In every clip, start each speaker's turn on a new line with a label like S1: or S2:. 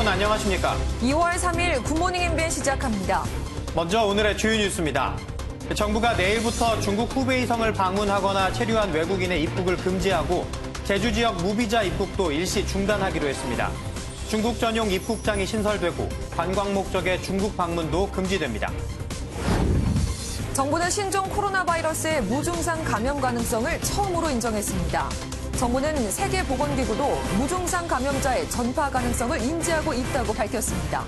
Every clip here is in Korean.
S1: 여러분 안녕하십니까?
S2: 2월 3일 굿모닝 MBN 시작합니다.
S1: 먼저 오늘의 주요 뉴스입니다. 정부가 내일부터 중국 후베이성을 방문하거나 체류한 외국인의 입국을 금지하고 제주 지역 무비자 입국도 일시 중단하기로 했습니다. 중국 전용 입국장이 신설되고 관광 목적의 중국 방문도 금지됩니다.
S2: 정부는 신종 코로나 바이러스의 무증상 감염 가능성을 처음으로 인정했습니다. 정부는 세계보건기구도 무증상 감염자의 전파 가능성을 인지하고 있다고 밝혔습니다.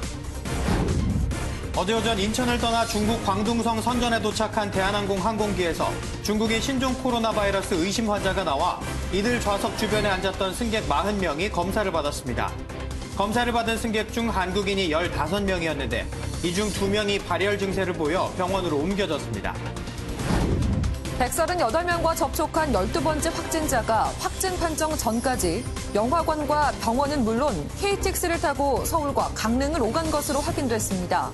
S1: 어제 오전 인천을 떠나 중국 광둥성 선전에 도착한 대한항공 항공기에서 중국인 신종 코로나 바이러스 의심 환자가 나와 이들 좌석 주변에 앉았던 승객 40명이 검사를 받았습니다. 검사를 받은 승객 중 한국인이 15명이었는데 이 중 2명이 발열 증세를 보여 병원으로 옮겨졌습니다.
S2: 138명과 접촉한 12번째 확진자가 확진 판정 전까지 영화관과 병원은 물론 KTX를 타고 서울과 강릉을 오간 것으로 확인됐습니다.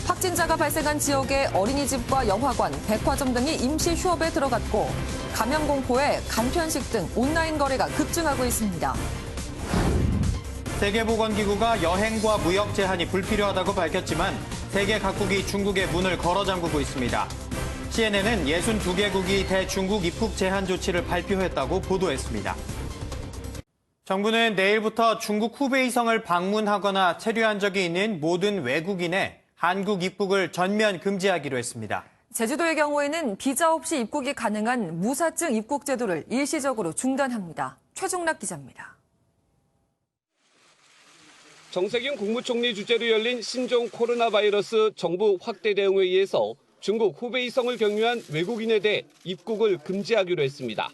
S2: 확진자가 발생한 지역의 어린이집과 영화관, 백화점 등이 임시 휴업에 들어갔고 감염 공포에 간편식 등 온라인 거래가 급증하고 있습니다.
S1: 세계보건기구가 여행과 무역 제한이 불필요하다고 밝혔지만 세계 각국이 중국의 문을 걸어 잠그고 있습니다. CNN은 62개국이 대중국 입국 제한 조치를 발표했다고 보도했습니다. 정부는 내일부터 중국 후베이성을 방문하거나 체류한 적이 있는 모든 외국인의 한국 입국을 전면 금지하기로 했습니다.
S2: 제주도의 경우에는 비자 없이 입국이 가능한 무사증 입국 제도를 일시적으로 중단합니다. 최종락 기자입니다.
S3: 정세균 국무총리 주재로 열린 신종 코로나 바이러스 정부 확대 대응회의에서 중국 후베이성을 경유한 외국인에 대해 입국을 금지하기로 했습니다.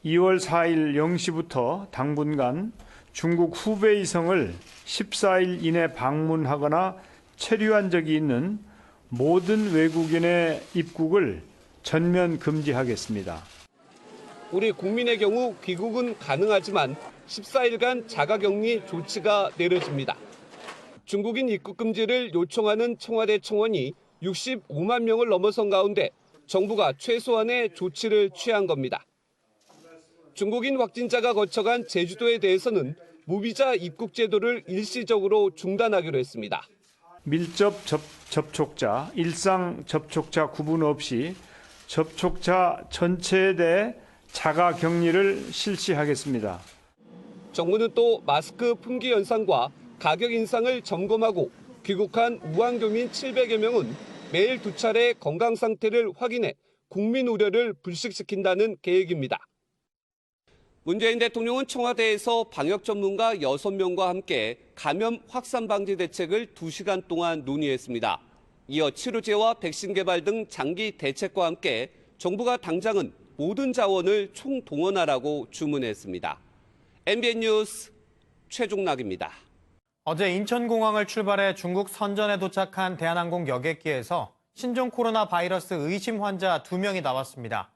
S4: 2월 4일 0시부터 당분간 중국 후베이성을 14일 이내 방문하거나 체류한 적이 있는 모든 외국인의 입국을 전면 금지하겠습니다.
S3: 우리 국민의 경우 귀국은 가능하지만 14일간 자가격리 조치가 내려집니다. 중국인 입국 금지를 요청하는 청와대 청원이 65만 명을 넘어선 가운데 정부가 최소한의 조치를 취한 겁니다. 중국인 확진자가 거쳐간 제주도에 대해서는 무비자 입국 제도를 일시적으로 중단하기로 했습니다.
S4: 밀접 접촉자, 일상 접촉자 구분 없이 접촉자 전체에 대해 자가 격리를 실시하겠습니다.
S3: 정부는 또 마스크 품귀 현상과 가격 인상을 점검하고 귀국한 우한교민 700여 명은 매일 2차례 건강 상태를 확인해 국민 우려를 불식시킨다는 계획입니다. 문재인 대통령은 청와대에서 방역 전문가 6명과 함께 감염 확산 방지 대책을 2시간 동안 논의했습니다. 이어 치료제와 백신 개발 등 장기 대책과 함께 정부가 당장은 모든 자원을 총동원하라고 주문했습니다. MBN 뉴스 최종락입니다.
S1: 어제 인천공항을 출발해 중국 선전에 도착한 대한항공 여객기에서 신종 코로나 바이러스 의심 환자 2명이 나왔습니다.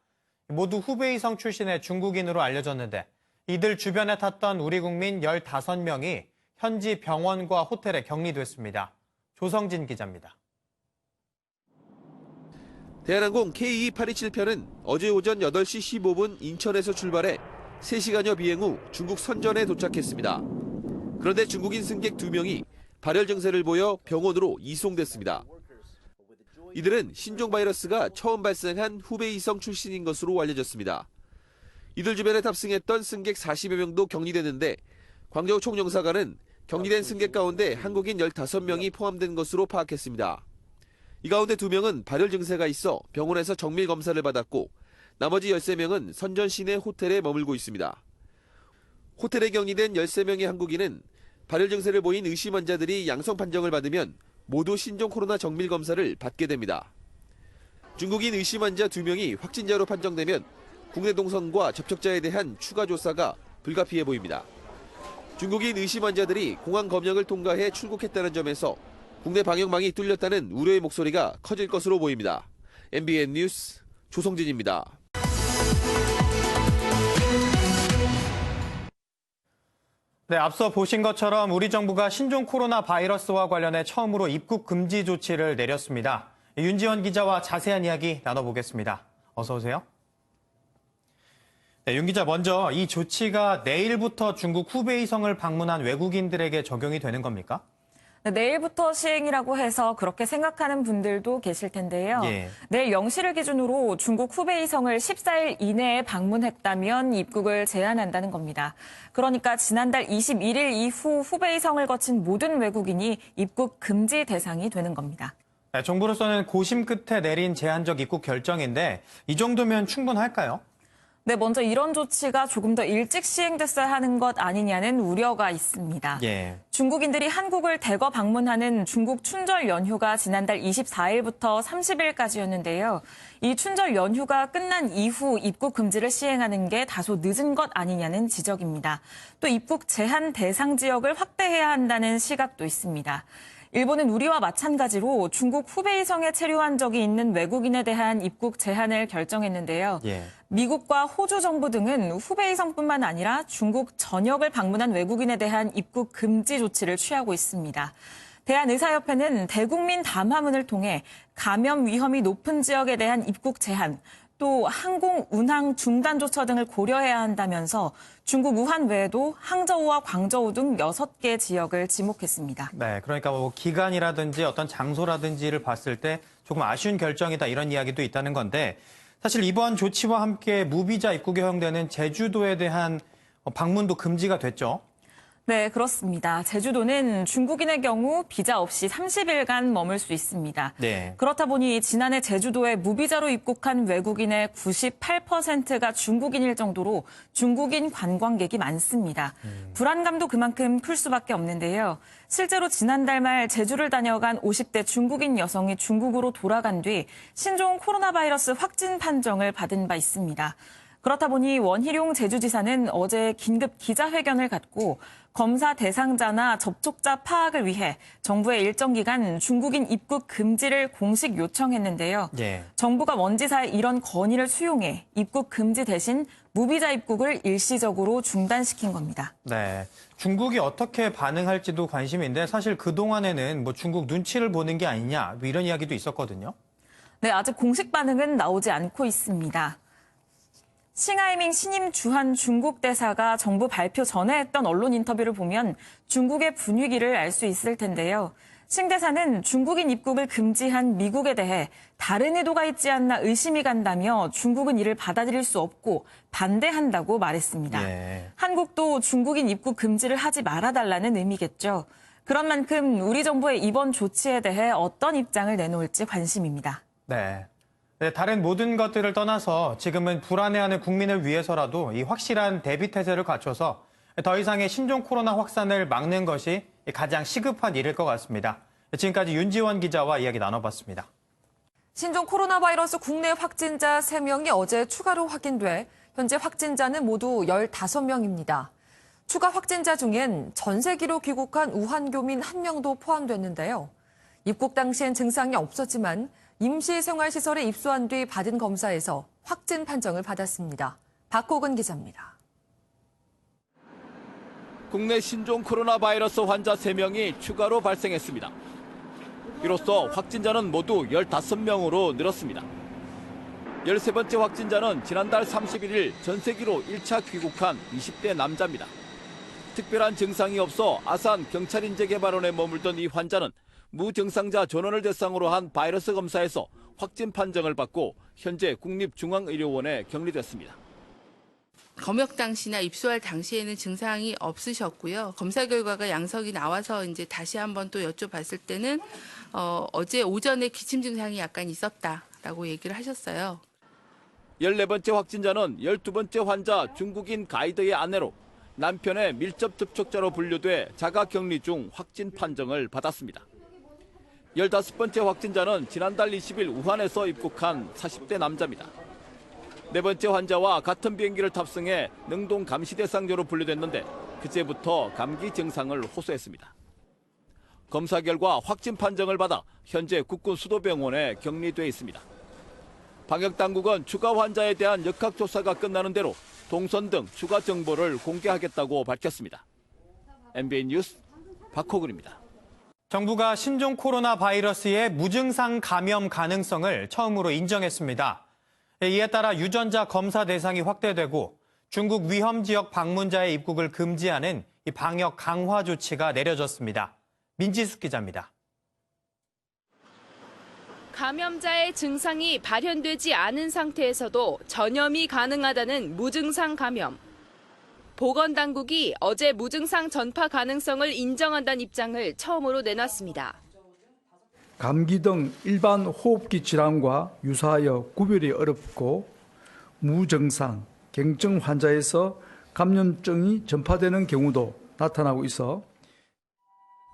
S1: 모두 후베이성 출신의 중국인으로 알려졌는데 이들 주변에 탔던 우리 국민 15명이 현지 병원과 호텔에 격리됐습니다. 조성진 기자입니다.
S5: 대한항공 KE827편은 어제 오전 8시 15분 인천에서 출발해 3시간여 비행 후 중국 선전에 도착했습니다. 그런데 중국인 승객 2명이 발열 증세를 보여 병원으로 이송됐습니다. 이들은 신종 바이러스가 처음 발생한 후베이성 출신인 것으로 알려졌습니다. 이들 주변에 탑승했던 승객 40여 명도 격리됐는데 광저우 총영사관은 격리된 승객 가운데 한국인 15명이 포함된 것으로 파악했습니다. 이 가운데 2명은 발열 증세가 있어 병원에서 정밀 검사를 받았고 나머지 13명은 선전 시내 호텔에 머물고 있습니다. 호텔에 격리된 13명의 한국인은 발열 증세를 보인 의심 환자들이 양성 판정을 받으면 모두 신종 코로나 정밀 검사를 받게 됩니다. 중국인 의심 환자 2명이 확진자로 판정되면 국내 동선과 접촉자에 대한 추가 조사가 불가피해 보입니다. 중국인 의심 환자들이 공항 검역을 통과해 출국했다는 점에서 국내 방역망이 뚫렸다는 우려의 목소리가 커질 것으로 보입니다. MBN 뉴스 조성진입니다.
S1: 네, 앞서 보신 것처럼 우리 정부가 신종 코로나 바이러스와 관련해 처음으로 입국 금지 조치를 내렸습니다. 윤지원 기자와 자세한 이야기 나눠보겠습니다. 어서 오세요. 네, 윤 기자, 먼저 이 조치가 내일부터 중국 후베이성을 방문한 외국인들에게 적용이 되는 겁니까?
S6: 네, 내일부터 시행이라고 해서 그렇게 생각하는 분들도 계실 텐데요.
S1: 예.
S6: 내일 0시를 기준으로 중국 후베이성을 14일 이내에 방문했다면 입국을 제한한다는 겁니다. 그러니까 지난달 21일 이후 후베이성을 거친 모든 외국인이 입국 금지 대상이 되는 겁니다.
S1: 네, 정부로서는 고심 끝에 내린 제한적 입국 결정인데 이 정도면 충분할까요?
S6: 네, 먼저 이런 조치가 조금 더 일찍 시행됐어야 하는 것 아니냐는 우려가 있습니다.
S1: 예.
S6: 중국인들이 한국을 대거 방문하는 중국 춘절 연휴가 지난달 24일부터 30일까지였는데요. 이 춘절 연휴가 끝난 이후 입국 금지를 시행하는 게 다소 늦은 것 아니냐는 지적입니다. 또 입국 제한 대상 지역을 확대해야 한다는 시각도 있습니다. 일본은 우리와 마찬가지로 중국 후베이성에 체류한 적이 있는 외국인에 대한 입국 제한을 결정했는데요.
S1: 예.
S6: 미국과 호주 정부 등은 후베이성뿐만 아니라 중국 전역을 방문한 외국인에 대한 입국 금지 조치를 취하고 있습니다. 대한의사협회는 대국민 담화문을 통해 감염 위험이 높은 지역에 대한 입국 제한, 또 항공 운항 중단 조처 등을 고려해야 한다면서 중국 우한 외에도 항저우와 광저우 등 6개 지역을 지목했습니다.
S1: 네, 그러니까 뭐 기간이라든지 어떤 장소라든지를 봤을 때 조금 아쉬운 결정이다 이런 이야기도 있다는 건데 사실 이번 조치와 함께 무비자 입국이 허용되는 제주도에 대한 방문도 금지가 됐죠.
S6: 네, 그렇습니다. 제주도는 중국인의 경우 비자 없이 30일간 머물 수 있습니다.
S1: 네.
S6: 그렇다 보니 지난해 제주도에 무비자로 입국한 외국인의 98%가 중국인일 정도로 중국인 관광객이 많습니다. 불안감도 그만큼 클 수밖에 없는데요. 실제로 지난달 말 제주를 다녀간 50대 중국인 여성이 중국으로 돌아간 뒤 신종 코로나 바이러스 확진 판정을 받은 바 있습니다. 그렇다 보니 원희룡 제주지사는 어제 긴급 기자회견을 갖고 검사 대상자나 접촉자 파악을 위해 정부에 일정 기간 중국인 입국 금지를 공식 요청했는데요.
S1: 예.
S6: 정부가 원지사의 이런 건의를 수용해 입국 금지 대신 무비자 입국을 일시적으로 중단시킨 겁니다.
S1: 네. 중국이 어떻게 반응할지도 관심인데 사실 그동안에는 뭐 중국 눈치를 보는 게 아니냐 뭐 이런 이야기도 있었거든요.
S6: 네, 아직 공식 반응은 나오지 않고 있습니다. 싱하이밍 신임 주한 중국 대사가 정부 발표 전에 했던 언론 인터뷰를 보면 중국의 분위기를 알 수 있을 텐데요. 싱 대사는 중국인 입국을 금지한 미국에 대해 다른 의도가 있지 않나 의심이 간다며 중국은 이를 받아들일 수 없고 반대한다고 말했습니다.
S1: 예.
S6: 한국도 중국인 입국 금지를 하지 말아달라는 의미겠죠. 그런 만큼 우리 정부의 이번 조치에 대해 어떤 입장을 내놓을지 관심입니다.
S1: 네. 네, 다른 모든 것들을 떠나서 지금은 불안해하는 국민을 위해서라도 이 확실한 대비 태세를 갖춰서 더 이상의 신종 코로나 확산을 막는 것이 가장 시급한 일일 것 같습니다. 지금까지 윤지원 기자와 이야기 나눠봤습니다.
S2: 신종 코로나 바이러스 국내 확진자 3명이 어제 추가로 확인돼 현재 확진자는 모두 15명입니다. 추가 확진자 중엔 전세기로 귀국한 우한 교민 1명도 포함됐는데요. 입국 당시엔 증상이 없었지만 임시생활시설에 입소한 뒤 받은 검사에서 확진 판정을 받았습니다. 박호근 기자입니다.
S5: 국내 신종 코로나 바이러스 환자 3명이 추가로 발생했습니다. 이로써 확진자는 모두 15명으로 늘었습니다. 13번째 확진자는 지난달 31일 전세기로 1차 귀국한 20대 남자입니다. 특별한 증상이 없어 아산 경찰인재개발원에 머물던 이 환자는 무증상자 전원을 대상으로 한 바이러스 검사에서 확진 판정을 받고 현재 국립중앙의료원에 격리됐습니다.
S7: 검역 당시나 입소할 당시에는 증상이 없으셨고요. 검사 결과가 양성이 나와서 이제 다시 한번 또 여쭤봤을 때는 어제 오전에 기침 증상이 약간 있었다라고 얘기를 하셨어요.
S5: 14번째 확진자는 12번째 환자 중국인 가이드의 아내로 남편의 밀접 접촉자로 분류돼 자가격리 중 확진 판정을 받았습니다. 15번째 확진자는 지난달 20일 우한에서 입국한 40대 남자입니다. 네 번째 환자와 같은 비행기를 탑승해 능동 감시 대상자로 분류됐는데 그제부터 감기 증상을 호소했습니다. 검사 결과 확진 판정을 받아 현재 국군 수도병원에 격리돼 있습니다. 방역당국은 추가 환자에 대한 역학조사가 끝나는 대로 동선 등 추가 정보를 공개하겠다고 밝혔습니다. MBN 뉴스 박호근입니다.
S1: 정부가 신종 코로나 바이러스의 무증상 감염 가능성을 처음으로 인정했습니다. 이에 따라 유전자 검사 대상이 확대되고 중국 위험 지역 방문자의 입국을 금지하는 이 방역 강화 조치가 내려졌습니다. 민지숙 기자입니다.
S8: 감염자의 증상이 발현되지 않은 상태에서도 전염이 가능하다는 무증상 감염. 보건당국이 어제 무증상 전파 가능성을 인정한다는 입장을 처음으로 내놨습니다.
S9: 감기 등 일반 호흡기 질환과 유사하여 구별이 어렵고 무증상, 경증 환자에서 감염증이 전파되는 경우도 나타나고 있어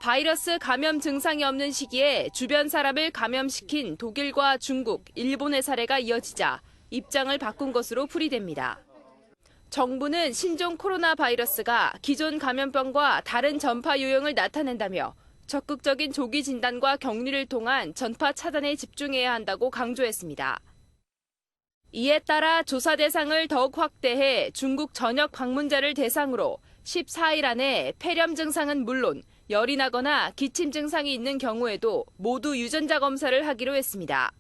S8: 바이러스 감염 증상이 없는 시기에 주변 사람을 감염시킨 독일과 중국, 일본의 사례가 이어지자 입장을 바꾼 것으로 풀이됩니다. 정부는 신종 코로나 바이러스가 기존 감염병과 다른 전파 유형을 나타낸다며 적극적인 조기 진단과 격리를 통한 전파 차단에 집중해야 한다고 강조했습니다. 이에 따라 조사 대상을 더욱 확대해 중국 전역 방문자를 대상으로 14일 안에 폐렴 증상은 물론 열이 나거나 기침 증상이 있는 경우에도 모두 유전자 검사를 하기로 했습니다.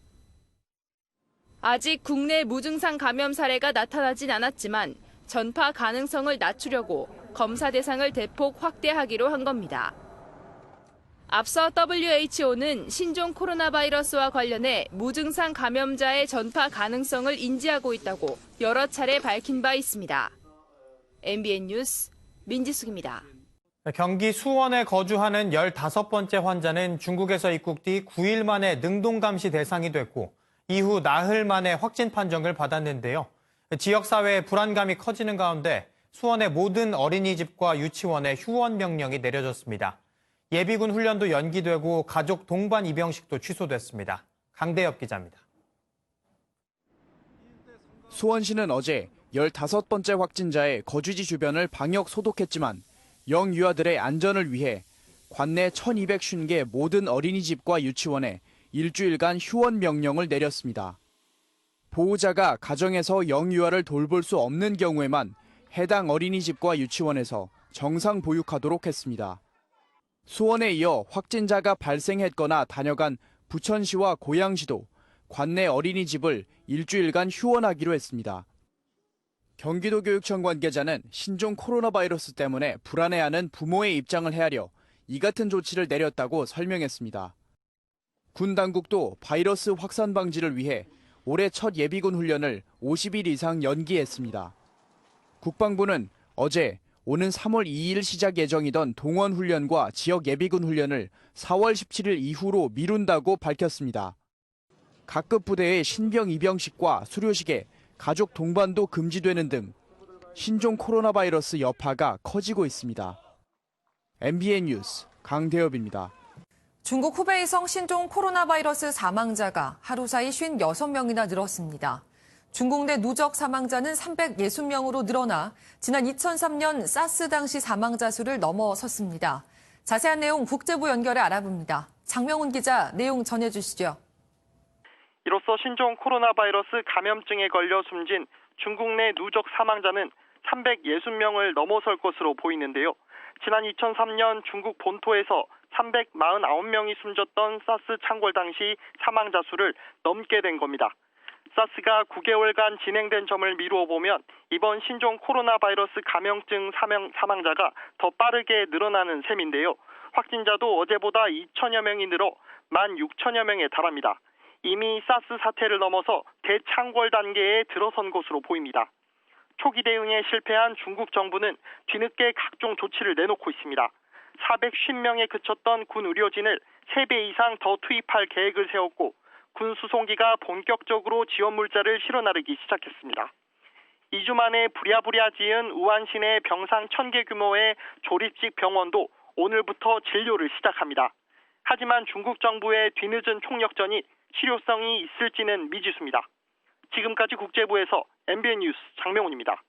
S8: 아직 국내 무증상 감염 사례가 나타나진 않았지만 전파 가능성을 낮추려고 검사 대상을 대폭 확대하기로 한 겁니다. 앞서 WHO는 신종 코로나 바이러스와 관련해 무증상 감염자의 전파 가능성을 인지하고 있다고 여러 차례 밝힌 바 있습니다. MBN 뉴스 민지숙입니다.
S1: 경기 수원에 거주하는 15번째 환자는 중국에서 입국 뒤 9일 만에 능동감시 대상이 됐고 이후 나흘 만에 확진 판정을 받았는데요. 지역사회의 불안감이 커지는 가운데 수원의 모든 어린이집과 유치원에 휴원 명령이 내려졌습니다. 예비군 훈련도 연기되고 가족 동반 입영식도 취소됐습니다. 강대엽 기자입니다.
S10: 수원시는 어제 15번째 확진자의 거주지 주변을 방역 소독했지만 영유아들의 안전을 위해 관내 1,250개 모든 어린이집과 유치원에 일주일간 휴원 명령을 내렸습니다. 보호자가 가정에서 영유아를 돌볼 수 없는 경우에만 해당 어린이집과 유치원에서 정상 보육하도록 했습니다. 수원에 이어 확진자가 발생했거나 다녀간 부천시와 고양시도 관내 어린이집을 일주일간 휴원하기로 했습니다. 경기도교육청 관계자는 신종 코로나 바이러스 때문에 불안해하는 부모의 입장을 헤아려 이 같은 조치를 내렸다고 설명했습니다. 군 당국도 바이러스 확산 방지를 위해 올해 첫 예비군 훈련을 50일 이상 연기했습니다. 국방부는 어제 오는 3월 2일 시작 예정이던 동원 훈련과 지역 예비군 훈련을 4월 17일 이후로 미룬다고 밝혔습니다. 각급 부대의 신병 입영식과 수료식에 가족 동반도 금지되는 등 신종 코로나 바이러스 여파가 커지고 있습니다. MBN 뉴스 강대엽입니다.
S2: 중국 후베이성 신종 코로나 바이러스 사망자가 하루 사이 56명이나 늘었습니다. 중국 내 누적 사망자는 360명으로 늘어나 지난 2003년 사스 당시 사망자 수를 넘어섰습니다. 자세한 내용 국제부 연결해 알아봅니다. 장명훈 기자 내용 전해주시죠.
S11: 이로써 신종 코로나 바이러스 감염증에 걸려 숨진 중국 내 누적 사망자는 360명을 넘어설 것으로 보이는데요. 지난 2003년 중국 본토에서 349명이 숨졌던 사스 창궐 당시 사망자 수를 넘게 된 겁니다. 사스가 9개월간 진행된 점을 미루어 보면 이번 신종 코로나 바이러스 감염증 사망자가 더 빠르게 늘어나는 셈인데요. 확진자도 어제보다 2천여 명이 늘어 16,000여 명에 달합니다. 이미 사스 사태를 넘어서 대창궐 단계에 들어선 것으로 보입니다. 초기 대응에 실패한 중국 정부는 뒤늦게 각종 조치를 내놓고 있습니다. 450명에 그쳤던 군 의료진을 3배 이상 더 투입할 계획을 세웠고 군 수송기가 본격적으로 지원 물자를 실어 나르기 시작했습니다. 2주 만에 부랴부랴 지은 우한 시내 병상 1,000개 규모의 조립식 병원도 오늘부터 진료를 시작합니다. 하지만 중국 정부의 뒤늦은 총력전이 실효성이 있을지는 미지수입니다. 지금까지 국제부에서 MBN 뉴스 장명훈입니다.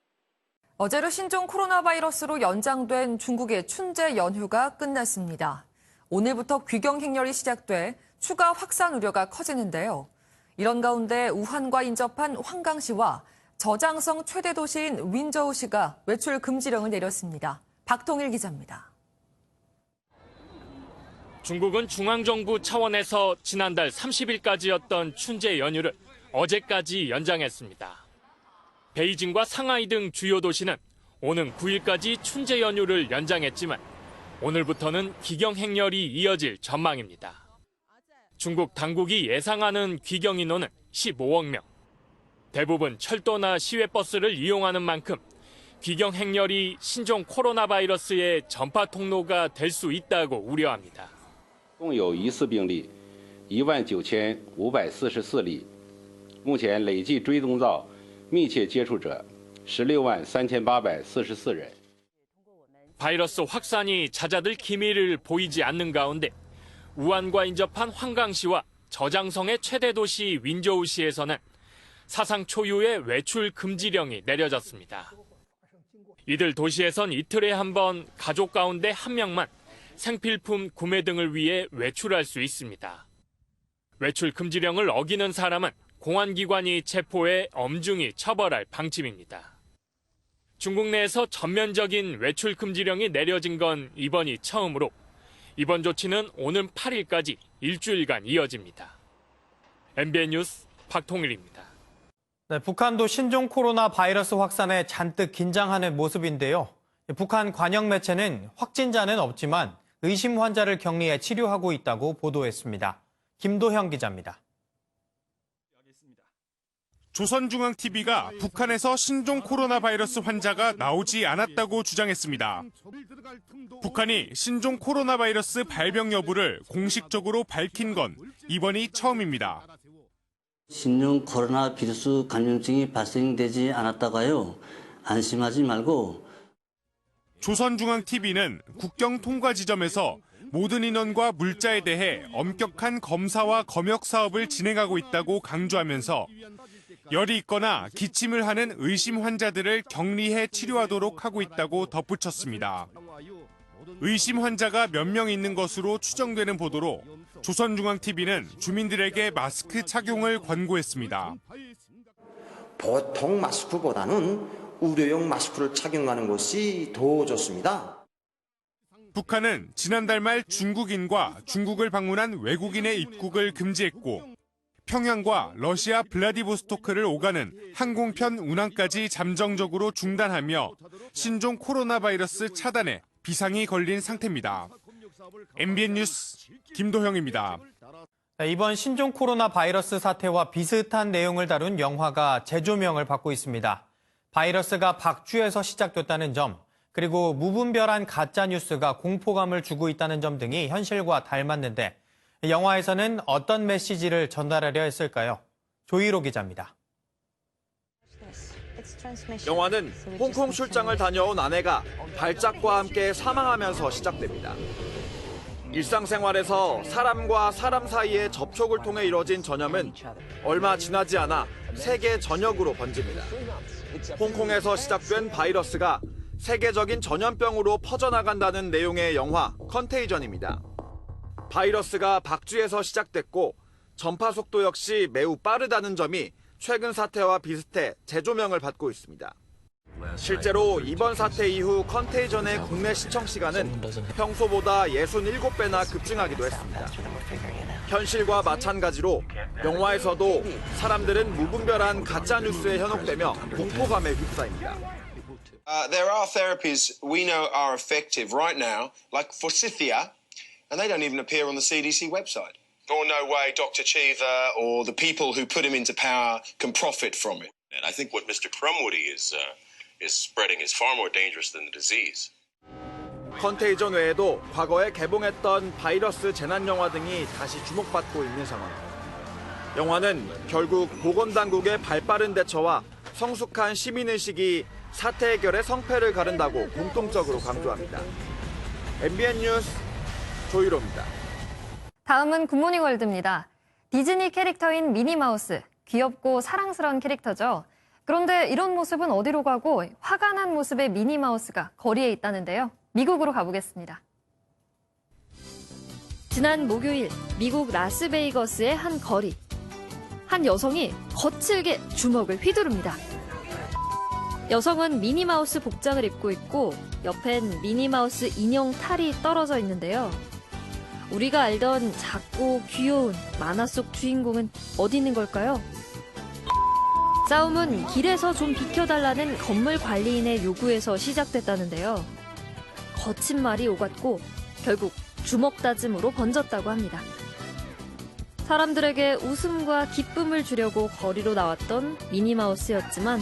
S2: 어제로 신종 코로나 바이러스로 연장된 중국의 춘제 연휴가 끝났습니다. 오늘부터 귀경 행렬이 시작돼 추가 확산 우려가 커지는데요. 이런 가운데 우한과 인접한 황강시와 저장성 최대 도시인 윈저우시가 외출 금지령을 내렸습니다. 박통일 기자입니다.
S12: 중국은 중앙정부 차원에서 지난달 30일까지였던 춘제 연휴를 어제까지 연장했습니다. 베이징과 상하이 등 주요 도시는 오는 9일까지 춘제 연휴를 연장했지만 오늘부터는 귀경 행렬이 이어질 전망입니다. 중국 당국이 예상하는 귀경 인원은 15억 명. 대부분 철도나 시외버스를 이용하는 만큼 귀경 행렬이 신종 코로나 바이러스의 전파 통로가 될 수 있다고 우려합니다.
S13: 共有疑似病例19,544例，目前累计追踪到密切接触者16万3,844人。
S12: 바이러스 확산이 잦아들 기미를 보이지 않는 가운데 우한과 인접한 황강시와 저장성의 최대 도시 윈저우시에서는 사상 초유의 외출 금지령이 내려졌습니다. 이들 도시에선 이틀에 한 번 가족 가운데 한 명만 생필품 구매 등을 위해 외출할 수 있습니다. 외출 금지령을 어기는 사람은 공안기관이 체포해 엄중히 처벌할 방침입니다. 중국 내에서 전면적인 외출 금지령이 내려진 건 이번이 처음으로 이번 조치는 오는 8일까지 일주일간 이어집니다. MBN 뉴스 박통일입니다.
S1: 네, 북한도 신종 코로나 바이러스 확산에 잔뜩 긴장하는 모습인데요. 북한 관영 매체는 확진자는 없지만 의심 환자를 격리해 치료하고 있다고 보도했습니다. 김도형 기자입니다.
S14: 조선중앙TV가 북한에서 신종 코로나 바이러스 환자가 나오지 않았다고 주장했습니다. 북한이 신종 코로나 바이러스 발병 여부를 공식적으로 밝힌 건 이번이 처음입니다.
S15: 신종 코로나 바이러스 감염증이 발생되지 않았다가요. 안심하지 말고.
S14: 조선중앙TV는 국경 통과 지점에서 모든 인원과 물자에 대해 엄격한 검사와 검역 사업을 진행하고 있다고 강조하면서 열이 있거나 기침을 하는 의심 환자들을 격리해 치료하도록 하고 있다고 덧붙였습니다. 의심 환자가 몇 명 있는 것으로 추정되는 보도로 조선중앙TV는 주민들에게 마스크 착용을 권고했습니다.
S16: 보통 마스크보다는 의료용 마스크를 착용하는 것이 더 좋습니다.
S14: 북한은 지난달 말 중국인과 중국을 방문한 외국인의 입국을 금지했고 평양과 러시아 블라디보스토크를 오가는 항공편 운항까지 잠정적으로 중단하며 신종 코로나 바이러스 차단에 비상이 걸린 상태입니다. MBN 뉴스 김도형입니다.
S1: 이번 신종 코로나 바이러스 사태와 비슷한 내용을 다룬 영화가 재조명을 받고 있습니다. 바이러스가 박쥐에서 시작됐다는 점, 그리고 무분별한 가짜뉴스가 공포감을 주고 있다는 점 등이 현실과 닮았는데 영화에서는 어떤 메시지를 전달하려 했을까요? 조희로 기자입니다.
S10: 영화는 홍콩 출장을 다녀온 아내가 발작과 함께 사망하면서 시작됩니다. 일상생활에서 사람과 사람 사이의 접촉을 통해 이뤄진 전염은 얼마 지나지 않아 세계 전역으로 번집니다. 홍콩에서 시작된 바이러스가 세계적인 전염병으로 퍼져나간다는 내용의 영화 컨테이전입니다. 바이러스가 박쥐에서 시작됐고 전파 속도 역시 매우 빠르다는 점이 최근 사태와 비슷해 재조명을 받고 있습니다. 실제로 이번 사태 이후 컨테이전의 국내 시청 시간은 평소보다 67배나 급증하기도 했습니다. 현실과 마찬가지로 영화에서도 사람들은 무분별한 가짜 뉴스에 현혹되며 공포감에 휩싸입니다.
S17: There are therapies we know are effective right now, like Forsythia, and they don't even appear on the CDC website. Or no way Dr. Cheever or the people who put him into power can profit from it.
S18: And I think what Mr. Crumwoody is spreading is far more dangerous than the disease.
S10: 컨테이전 외에도 과거에 개봉했던 바이러스 재난 영화 등이 다시 주목받고 있는 상황. 영화는 결국 보건당국의 발빠른 대처와 성숙한 시민의식이 사태 해결의 성패를 가른다고 공통적으로 강조합니다. MBN 뉴스 조희로입니다.
S19: 다음은 굿모닝 월드입니다. 디즈니 캐릭터인 미니마우스, 귀엽고 사랑스러운 캐릭터죠. 그런데 이런 모습은 어디로 가고 화가 난 모습의 미니마우스가 거리에 있다는데요. 미국으로 가보겠습니다. 지난 목요일 미국 라스베이거스의 한 거리. 한 여성이 거칠게 주먹을 휘두릅니다. 여성은 미니마우스 복장을 입고 있고 옆엔 미니마우스 인형 탈이 떨어져 있는데요. 우리가 알던 작고 귀여운 만화 속 주인공은 어디 있는 걸까요? 싸움은 길에서 좀 비켜달라는 건물 관리인의 요구에서 시작됐다는데요. 거친 말이 오갔고 결국 주먹 다짐으로 번졌다고 합니다. 사람들에게 웃음과 기쁨을 주려고 거리로 나왔던 미니마우스였지만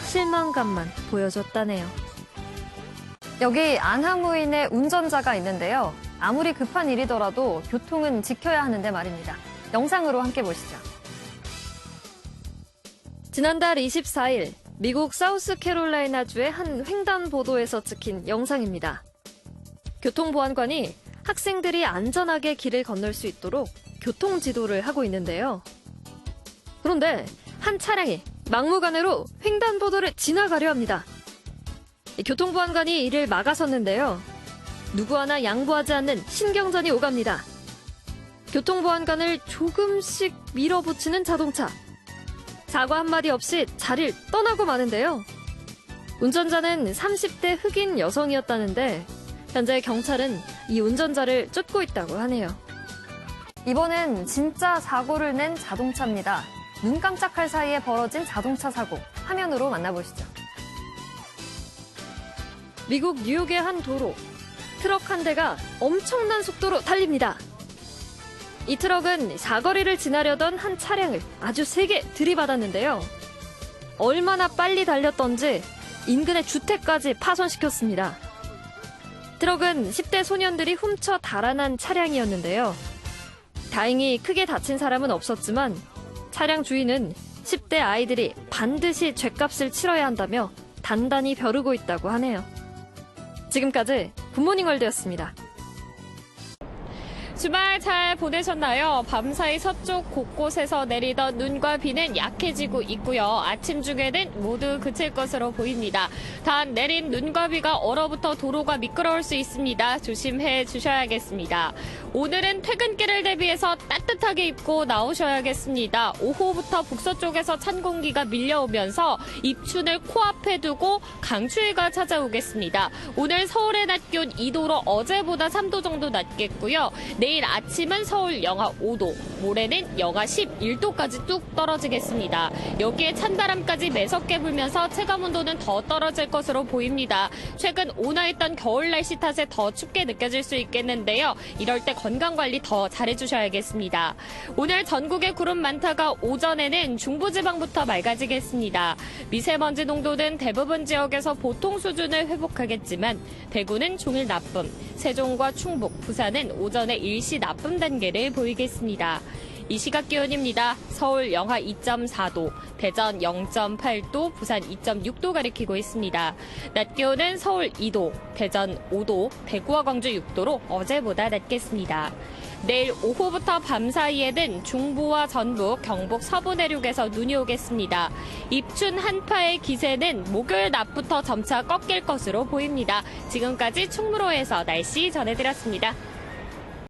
S19: 실망감만 보여줬다네요.
S20: 여기 안하무인의 운전자가 있는데요. 아무리 급한 일이더라도 교통은 지켜야 하는데 말입니다. 영상으로 함께 보시죠.
S19: 지난달 24일 미국 사우스캐롤라이나주의 한 횡단보도에서 찍힌 영상입니다. 교통보안관이 학생들이 안전하게 길을 건널 수 있도록 교통지도를 하고 있는데요. 그런데 한 차량이 막무가내로 횡단보도를 지나가려 합니다. 교통보안관이 이를 막아섰는데요. 누구 하나 양보하지 않는 신경전이 오갑니다. 교통보안관을 조금씩 밀어붙이는 자동차. 사과 한마디 없이 자리를 떠나고 마는데요. 운전자는 30대 흑인 여성이었다는데 현재 경찰은 이 운전자를 쫓고 있다고 하네요.
S20: 이번엔 진짜 사고를 낸 자동차입니다. 눈 깜짝할 사이에 벌어진 자동차 사고. 화면으로 만나보시죠.
S19: 미국 뉴욕의 한 도로. 트럭 한 대가 엄청난 속도로 달립니다. 이 트럭은 사거리를 지나려던 한 차량을 아주 세게 들이받았는데요. 얼마나 빨리 달렸던지 인근의 주택까지 파손시켰습니다. 트럭은 10대 소년들이 훔쳐 달아난 차량이었는데요. 다행히 크게 다친 사람은 없었지만 차량 주인은 10대 아이들이 반드시 죗값을 치러야 한다며 단단히 벼르고 있다고 하네요. 지금까지 굿모닝 월드였습니다.
S8: 주말 잘 보내셨나요? 밤사이 서쪽 곳곳에서 내리던 눈과 비는 약해지고 있고요. 아침 중에는 모두 그칠 것으로 보입니다. 단 내린 눈과 비가 얼어붙어 도로가 미끄러울 수 있습니다. 조심해 주셔야겠습니다. 오늘은 퇴근길을 대비해서 따뜻하게 입고 나오셔야겠습니다. 오후부터 북서쪽에서 찬 공기가 밀려오면서 입춘을 코앞에 두고 강추위가 찾아오겠습니다. 오늘 서울의 낮 기온 2도로 어제보다 3도 정도 낮겠고요. 내일 아침은 서울 영하 5도, 모레는 영하 11도까지 뚝 떨어지겠습니다. 여기에 찬바람까지 매섭게 불면서 체감온도는 더 떨어질 것으로 보입니다. 최근 온화했던 겨울 날씨 탓에 더 춥게 느껴질 수 있겠는데요. 이럴 때 건강관리 더 잘해주셔야겠습니다. 오늘 전국에 구름 많다가 오전에는 중부지방부터 맑아지겠습니다. 미세먼지 농도는 대부분 지역에서 보통 수준을 회복하겠지만 대구는 종일 나쁨, 세종과 충북, 부산은 오전에 일시 나쁨 단계를 보이겠습니다. 이 시각 기온입니다. 서울 영하 2.4도, 대전 0.8도, 부산 2.6도 가리키고 있습니다. 낮 기온은 서울 2도, 대전 5도, 대구와 광주 6도로 어제보다 낮겠습니다. 내일 오후부터 밤 사이에는 중부와 전북, 경북 서부 내륙에서 눈이 오겠습니다. 입춘 한파의 기세는 목요일 낮부터 점차 꺾일 것으로 보입니다. 지금까지 충무로에서 날씨 전해드렸습니다.